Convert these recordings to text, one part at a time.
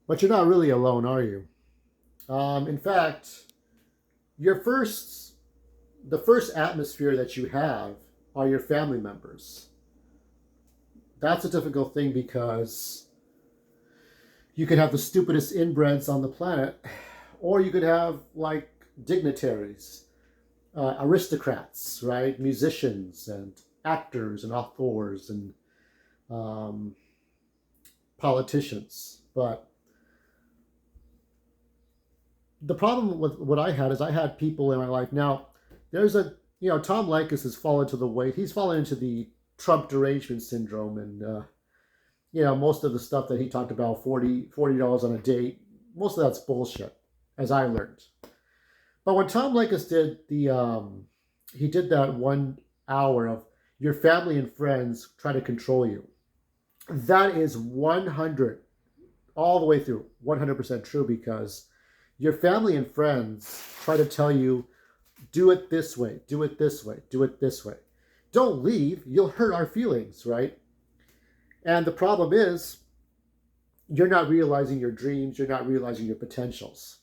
But you're not really alone, are you? In fact, your first, the first atmosphere that you have are your family members. That's a difficult thing because you could have the stupidest inbreds on the planet, or you could have like dignitaries, aristocrats, right? Musicians and actors and authors and um, politicians. But the problem with what I had is I had people in my life. Now, there's Tom Likas has fallen to the weight. He's fallen into the Trump derangement syndrome. And, most of the stuff that he talked about, $40 on a date, most of that's bullshit, as I learned. But when Tom Likas he did that 1 hour of your family and friends try to control you. That is 100, all the way through, 100% true because your family and friends try to tell you, do it this way, do it this way, do it this way. Don't leave, you'll hurt our feelings, right? And the problem is, you're not realizing your dreams, you're not realizing your potentials.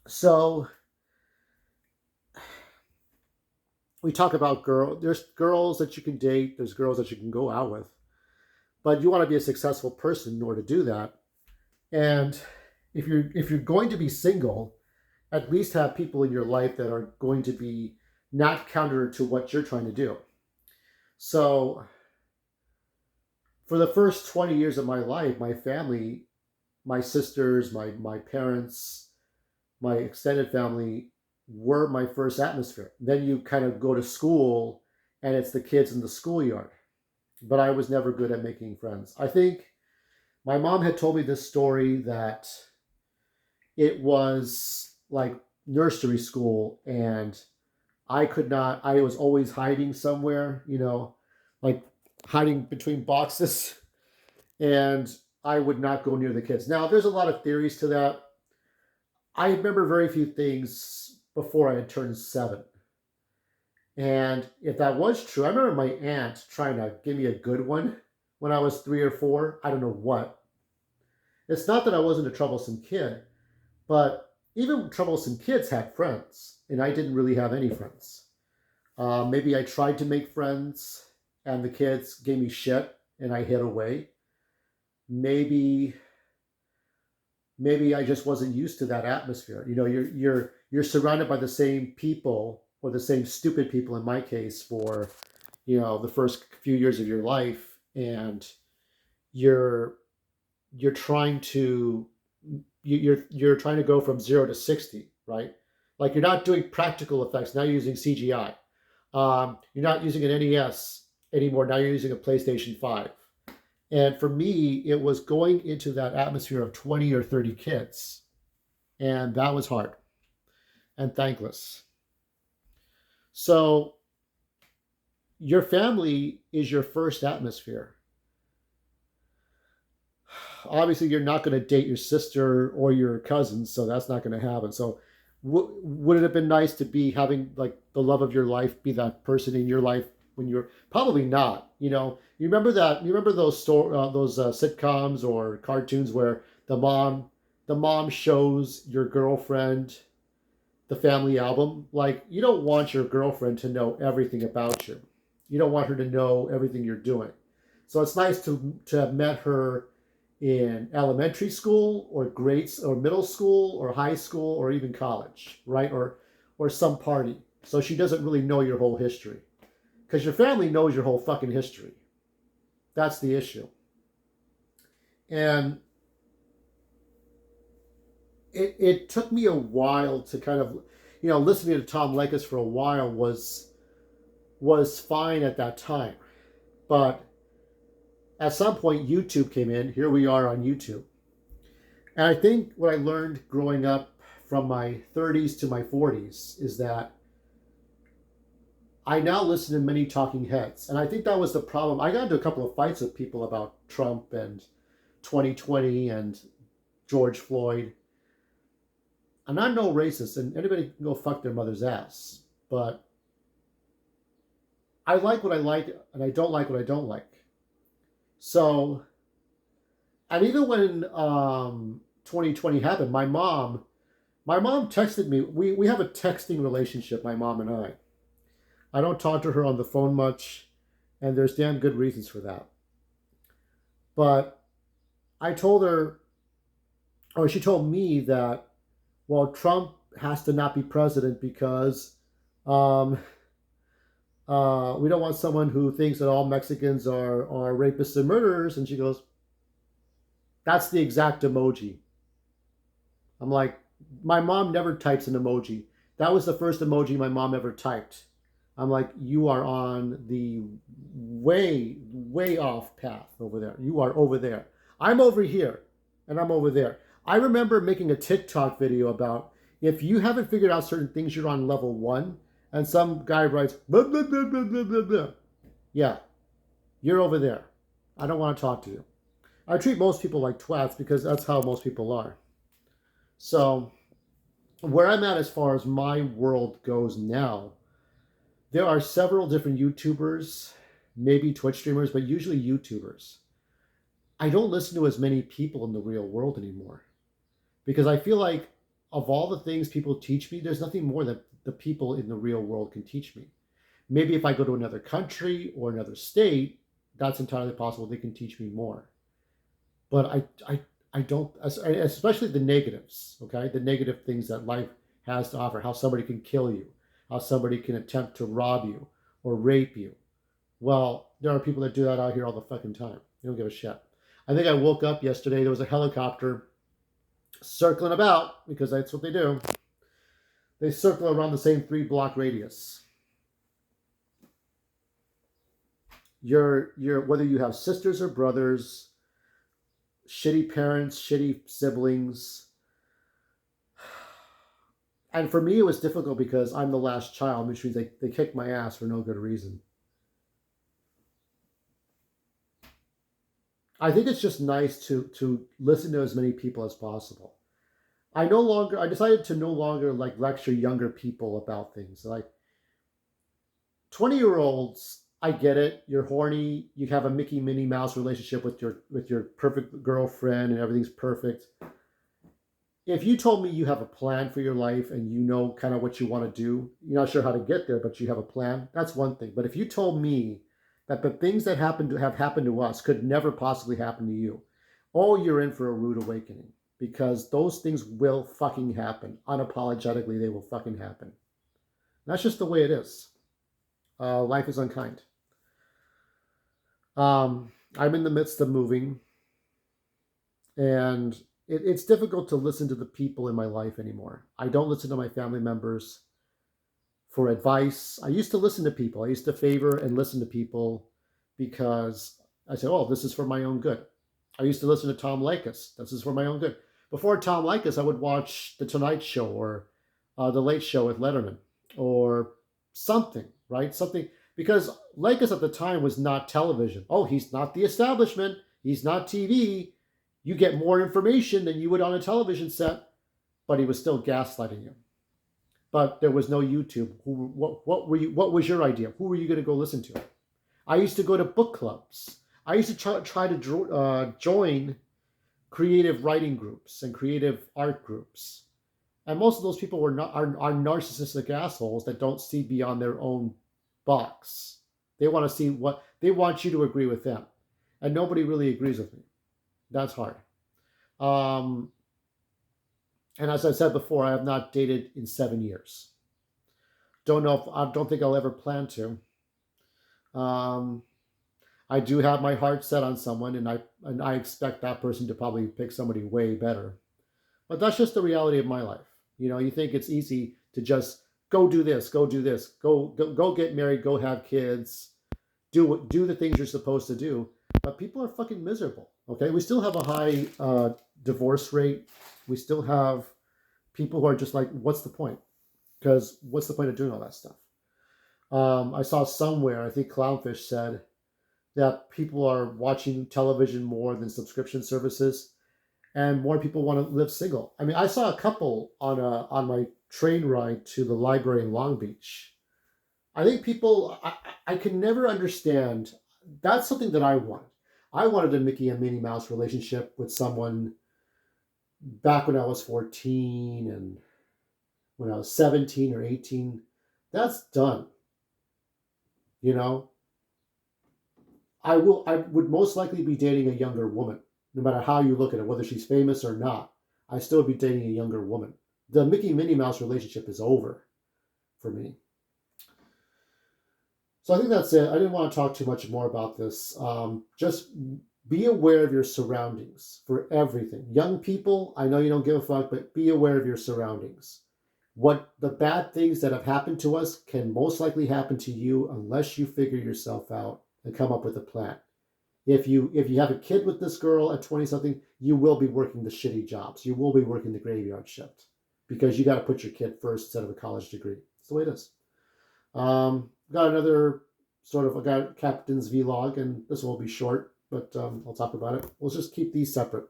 So we talk about there's girls that you can date, there's girls that you can go out with, but you want to be a successful person in order to do that. And if you're going to be single, at least have people in your life that are going to be not counter to what you're trying to do. So for the first 20 years of my life, my family, my sisters, my parents, my extended family were my first atmosphere. Then you kind of go to school and it's the kids in the schoolyard. But I was never good at making friends. I think my mom had told me this story that it was like nursery school and I was always hiding somewhere, like hiding between boxes and I would not go near the kids. Now, there's a lot of theories to that. I remember very few things before I had turned 7. And if that was true, I remember my aunt trying to give me a good one when I was 3 or 4. I don't know what. It's not that I wasn't a troublesome kid, but even troublesome kids had friends, and I didn't really have any friends. Maybe I tried to make friends, and the kids gave me shit, and I hid away. Maybe, maybe I just wasn't used to that atmosphere. You're surrounded by the same people or the same stupid people in my case for the first few years of your life, and you're you're trying to you're trying to go from 0 to 60, right? Like you're not doing practical effects. Now you're using CGI. You're not using an NES anymore. Now you're using a PlayStation 5. And for me, it was going into that atmosphere of 20 or 30 kids. And that was hard and thankless. So your family is your first atmosphere. Obviously, you're not going to date your sister or your cousins, so that's not going to happen. So would it have been nice to be having like the love of your life be that person in your life when you're probably not? You remember that? You remember those sitcoms or cartoons where the mom shows your girlfriend the family album. Like you don't want your girlfriend to know everything about you. You don't want her to know everything you're doing. So it's nice to have met her in elementary school or grades or middle school or high school or even college, right? Or some party. So she doesn't really know your whole history. Because your family knows your whole fucking history. That's the issue. And it took me a while to kind of, listening to Tom Likas for a while was fine at that time. But at some point, YouTube came in. Here we are on YouTube. And I think what I learned growing up from my 30s to my 40s is that I now listen to many talking heads. And I think that was the problem. I got into a couple of fights with people about Trump and 2020 and George Floyd. I'm not no racist, and anybody can go fuck their mother's ass. But I like what I like, and I don't like what I don't like. So And even when 2020 happened, my mom texted me. We have a texting relationship, my mom and I. I don't talk to her on the phone much, and there's damn good reasons for that. But I told her, or she told me that, well, Trump has to not be president because um, we don't want someone who thinks that all Mexicans are rapists and murderers. And she goes, that's the exact emoji. I'm like, my mom never types an emoji. That was the first emoji my mom ever typed. I'm like, you are on the way off path over there. You are over there. I'm over here and I'm over there. I remember making a TikTok video about if you haven't figured out certain things, you're on level 1, and some guy writes, blah, blah, blah, blah, blah, blah, blah. Yeah, you're over there. I don't want to talk to you. I treat most people like twats because that's how most people are. So, where I'm at as far as my world goes now, there are several different YouTubers, maybe Twitch streamers, but usually YouTubers. I don't listen to as many people in the real world anymore because I feel like of all the things people teach me, there's nothing more that the people in the real world can teach me. Maybe if I go to another country or another state, that's entirely possible. They can teach me more. But I don't, especially the negatives, okay? The negative things that life has to offer, how somebody can kill you, how somebody can attempt to rob you or rape you. Well, there are people that do that out here all the fucking time. They don't give a shit. I think I woke up yesterday, there was a helicopter circling about, because that's what they do. They circle around the same 3-block radius. You're whether you have sisters or brothers, shitty parents, shitty siblings. And for me, it was difficult because I'm the last child, which means they kicked my ass for no good reason. I think it's just nice to listen to as many people as possible. I decided to no longer like lecture younger people about things. Like 20-year-olds, I get it. You're horny. You have a Mickey Minnie Mouse relationship with your perfect girlfriend and everything's perfect. If you told me you have a plan for your life and you know kind of what you want to do, you're not sure how to get there, but you have a plan, that's one thing. But if you told me that the things that have happened to us could never possibly happen to you, oh, you're in for a rude awakening, because those things will fucking happen. Unapologetically, they will fucking happen. That's just the way it is. Life is unkind. I'm in the midst of moving, and it's difficult to listen to the people in my life anymore. I don't listen to my family members for advice. I used to listen to people. I used to favor and listen to people because I said, oh, this is for my own good. I used to listen to Tom Leykis. This is for my own good. Before Tom Leykis, I would watch The Tonight Show or The Late Show with Letterman or something, right? Something, because Leykis at the time was not television. Oh, he's not the establishment. He's not TV. You get more information than you would on a television set, but he was still gaslighting you. But there was no YouTube. What was your idea? Who were you going to go listen to? I used to go to book clubs. I used to try to join creative writing groups and creative art groups. And most of those people are narcissistic assholes that don't see beyond their own box. They want to see they want you to agree with them. And nobody really agrees with me. That's hard. And as I said before, I have not dated in 7 years. Don't think I'll ever plan to. I do have my heart set on someone, and I expect that person to probably pick somebody way better. But that's just the reality of my life. You think it's easy to just go do this, go get married, go have kids, do the things you're supposed to do. But people are fucking miserable. Okay, we still have a high divorce rate. We still have people who are just like, what's the point? Because what's the point of doing all that stuff? I saw somewhere, I think Clownfish said that people are watching television more than subscription services, and more people want to live single. I mean, I saw a couple on my train ride to the library in Long Beach. I think people, I can never understand. That's something that I want. I wanted a Mickey and Minnie Mouse relationship with someone back when I was 14 and when I was 17 or 18. That's done. You know, I would most likely be dating a younger woman, no matter how you look at it, whether she's famous or not. I still would be dating a younger woman. The Mickey Minnie Mouse relationship is over for me. So I think that's it. I didn't want to talk too much more about this. Just be aware of your surroundings for everything. Young people, I know you don't give a fuck, but be aware of your surroundings. What the bad things that have happened to us can most likely happen to you unless you figure yourself out and come up with a plan. If you have a kid with this girl at 20 something, you will be working the shitty jobs. You will be working the graveyard shift because you got to put your kid first instead of a college degree. It's the way it is. Got another I got Captain's vlog, and this will be short, but I'll talk about it. We'll just keep these separate.